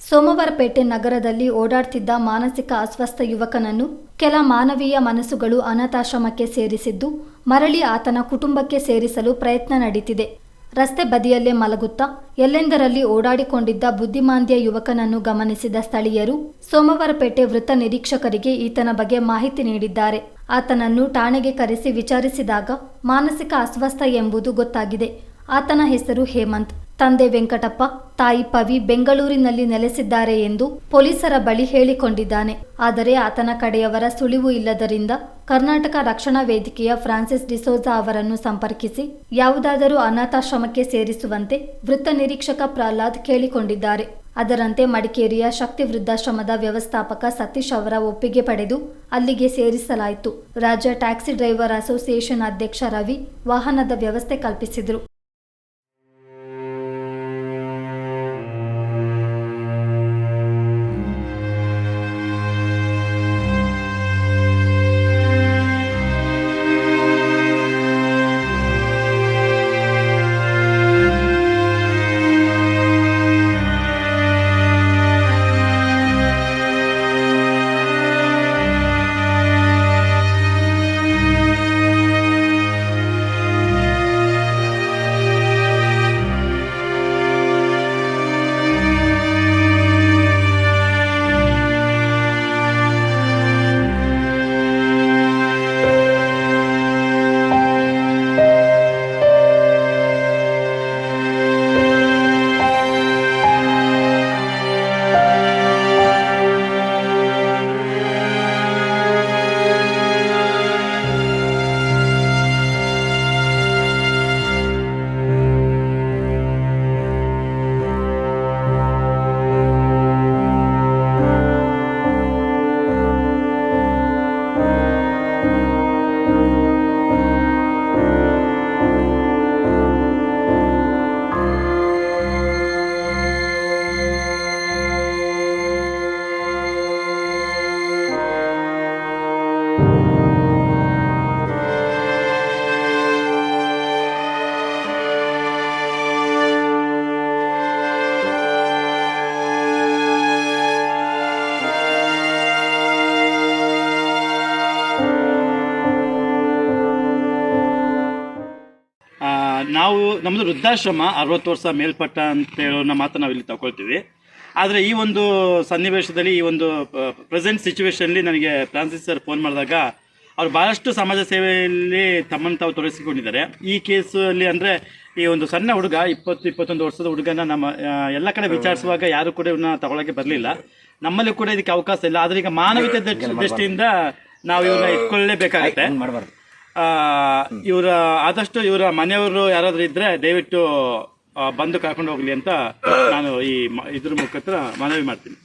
ಸೋಮವಾರಪೇಟೆ ನಗರದಲ್ಲಿ ಓಡಾಡ್ತಿದ್ದ ಮಾನಸಿಕ ಅಸ್ವಸ್ಥ ಯುವಕನನ್ನು ಕೆಲ ಮಾನವೀಯ ಮನಸ್ಸುಗಳು ಅನಾಥಾಶ್ರಮಕ್ಕೆ ಸೇರಿಸಿದ್ದು, ಮರಳಿ ಆತನ ಕುಟುಂಬಕ್ಕೆ ಸೇರಿಸಲು ಪ್ರಯತ್ನ ನಡೆದಿದೆ. ರಸ್ತೆ ಬದಿಯಲ್ಲೇ ಮಲಗುತ್ತಾ ಎಲ್ಲೆಂದರಲ್ಲಿ ಓಡಾಡಿಕೊಂಡಿದ್ದ ಬುದ್ಧಿಮಾಂದ್ಯ ಯುವಕನನ್ನು ಗಮನಿಸಿದ ಸ್ಥಳೀಯರು ಸೋಮವಾರಪೇಟೆ ವೃತ್ತ ನಿರೀಕ್ಷಕರಿಗೆ ಈತನ ಬಗ್ಗೆ ಮಾಹಿತಿ ನೀಡಿದ್ದಾರೆ. ಆತನನ್ನು ಠಾಣೆಗೆ ಕರೆಸಿ ವಿಚಾರಿಸಿದಾಗ ಮಾನಸಿಕ ಅಸ್ವಸ್ಥ ಎಂಬುದು ಗೊತ್ತಾಗಿದೆ. ಆತನ ಹೆಸರು ಹೇಮಂತ್, ತಂದೆ ವೆಂಕಟಪ್ಪ, ತಾಯಿ ಪವಿ ಬೆಂಗಳೂರಿನಲ್ಲಿ ನೆಲೆಸಿದ್ದಾರೆ ಎಂದು ಪೊಲೀಸರ ಬಳಿ ಹೇಳಿಕೊಂಡಿದ್ದಾನೆ. ಆದರೆ ಆತನ ಕಡೆಯವರ ಸುಳಿವು ಇಲ್ಲದರಿಂದ ಕರ್ನಾಟಕ ರಕ್ಷಣಾ ವೇದಿಕೆಯ ಫ್ರಾನ್ಸಿಸ್ ಡಿಸೋಜಾ ಅವರನ್ನು ಸಂಪರ್ಕಿಸಿ ಯಾವುದಾದರೂ ಅನಾಥಾಶ್ರಮಕ್ಕೆ ಸೇರಿಸುವಂತೆ ವೃತ್ತ ನಿರೀಕ್ಷಕ ಪ್ರಹ್ಲಾದ್ ಕೇಳಿಕೊಂಡಿದ್ದಾರೆ. ಅದರಂತೆ ಮಡಿಕೇರಿಯ ಶಕ್ತಿ ವೃದ್ಧಾಶ್ರಮದ ವ್ಯವಸ್ಥಾಪಕ ಸತೀಶ್ ಅವರ ಒಪ್ಪಿಗೆ ಪಡೆದು ಅಲ್ಲಿಗೆ ಸೇರಿಸಲಾಯಿತು. ರಾಜ್ಯ ಟ್ಯಾಕ್ಸಿ ಡ್ರೈವರ್ ಅಸೋಸಿಯೇಷನ್ ಅಧ್ಯಕ್ಷ ರವಿ ವಾಹನದ ವ್ಯವಸ್ಥೆ ಕಲ್ಪಿಸಿದರು. ನಾವು ನಮ್ಮದು ವೃದ್ಧಾಶ್ರಮ 60 ವರ್ಷ ಮೇಲ್ಪಟ್ಟ ಅಂತ ಹೇಳೋನ ಮಾತ್ರ ನಾವು ಇಲ್ಲಿ ತಗೊಳ್ತೀವಿ. ಆದರೆ ಈ ಒಂದು ಸನ್ನಿವೇಶದಲ್ಲಿ, ಈ ಒಂದು ಪ್ರೆಸೆಂಟ್ ಸಿಚುವೇಶನ್ಲಿ ನನಗೆ ಫ್ರಾನ್ಸಿಸ್ ಸರ್ ಫೋನ್ ಮಾಡಿದಾಗ ಅವರು ಭಾಳಷ್ಟು ಸಮಾಜ ಸೇವೆಯಲ್ಲಿ ತಮ್ಮನ್ನು ತಾವು ತೊಡಗಿಸಿಕೊಂಡಿದ್ದಾರೆ. ಈ ಕೇಸಲ್ಲಿ ಅಂದರೆ ಈ ಒಂದು ಸಣ್ಣ ಹುಡುಗ 20-21 ವರ್ಷದ ಹುಡುಗನ ನಮ್ಮ ಎಲ್ಲ ಕಡೆ ವಿಚಾರಿಸುವಾಗ ಯಾರು ಕೂಡ ಇವನ್ನ ತಗೊಳ್ಳೋಕ್ಕೆ ಬರಲಿಲ್ಲ. ನಮ್ಮಲ್ಲಿ ಕೂಡ ಇದಕ್ಕೆ ಅವಕಾಶ ಇಲ್ಲ. ಆದರೆ ಈಗ ಮಾನವೀಯತೆ ದೃಷ್ಟಿಯಿಂದ ನಾವು ಇವ್ರನ್ನ ಇಟ್ಕೊಳ್ಳೇಬೇಕಾಗುತ್ತೆ. ಆದಷ್ಟು ಇವರ ಮನೆಯವರು ಯಾರಾದರೂ ಇದ್ದರೆ ದಯವಿಟ್ಟು ಬಂದು ಕರ್ಕೊಂಡು ಹೋಗಲಿ ಅಂತ ನಾನು ಈ ಇದ್ರ ಮುಖಾಂತರ ಮನವಿ ಮಾಡ್ತೀನಿ.